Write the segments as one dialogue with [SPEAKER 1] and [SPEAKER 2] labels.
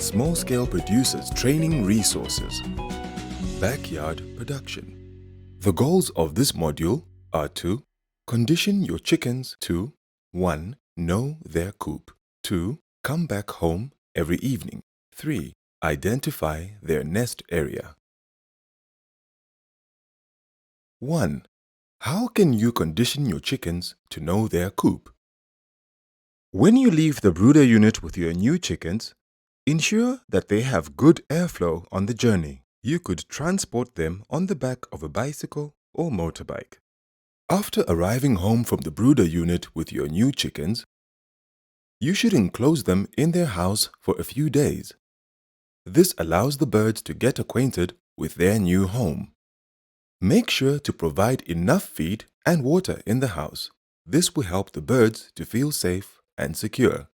[SPEAKER 1] Small-scale producers training resources. Backyard production. The goals of this module are to condition your chickens to 1. Know their coop. 2. Come back home every evening. 3. Identify their nest area. 1. How can you condition your chickens to know their coop? When you leave the brooder unit with your new chickens, ensure that they have good airflow on the journey. You could transport them on the back of a bicycle or motorbike. After arriving home from the brooder unit with your new chickens, you should enclose them in their house for a few days. This allows the birds to get acquainted with their new home. Make sure to provide enough feed and water in the house. This will help the birds to feel safe and secure.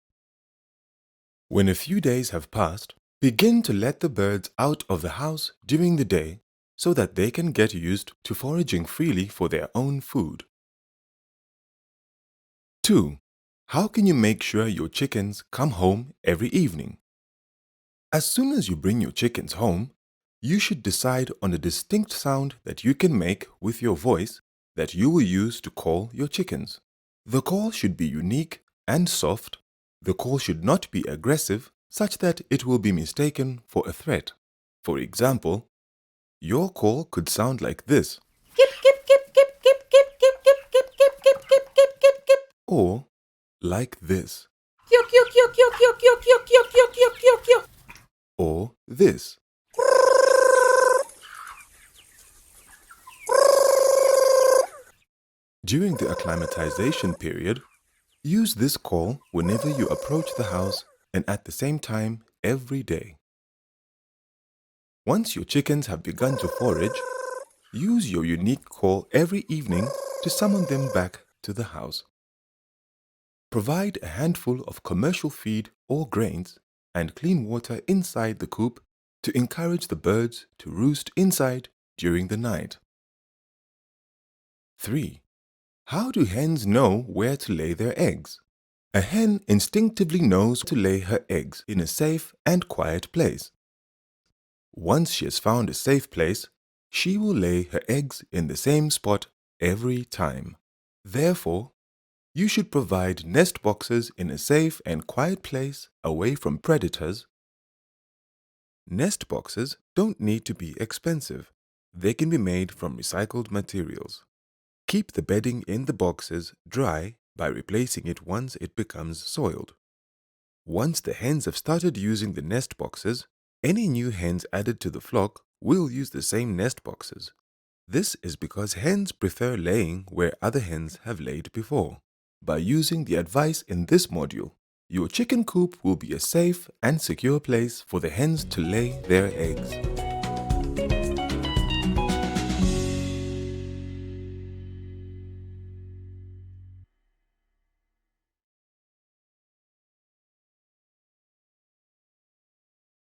[SPEAKER 1] When a few days have passed, begin to let the birds out of the house during the day so that they can get used to foraging freely for their own food. 2. How can you make sure your chickens come home every evening? As soon as you bring your chickens home, you should decide on a distinct sound that you can make with your voice that you will use to call your chickens. The call should be unique and soft. The call should not be aggressive, such that it will be mistaken for a threat. For example, your call could sound like this.
[SPEAKER 2] Kip, kip, kip, kip, kip, kip, kip, kip, kip, kip, kip, kip, kip, kip, kip.
[SPEAKER 1] Or like this.
[SPEAKER 2] Kyo, kyo, kyo, kyo, kyo, kyo, kyo, kyo, kyo, kyo, kyo, kyo.
[SPEAKER 1] Or this. During the acclimatization period, use this call whenever you approach the house and at the same time every day. Once your chickens have begun to forage, use your unique call every evening to summon them back to the house. Provide a handful of commercial feed or grains and clean water inside the coop to encourage the birds to roost inside during the night. 3. How do hens know where to lay their eggs? A hen instinctively knows to lay her eggs in a safe and quiet place. Once she has found a safe place, she will lay her eggs in the same spot every time. Therefore, you should provide nest boxes in a safe and quiet place away from predators. Nest boxes don't need to be expensive. They can be made from recycled materials. Keep the bedding in the boxes dry by replacing it once it becomes soiled. Once the hens have started using the nest boxes, any new hens added to the flock will use the same nest boxes. This is because hens prefer laying where other hens have laid before. By using the advice in this module, your chicken coop will be a safe and secure place for the hens to lay their eggs.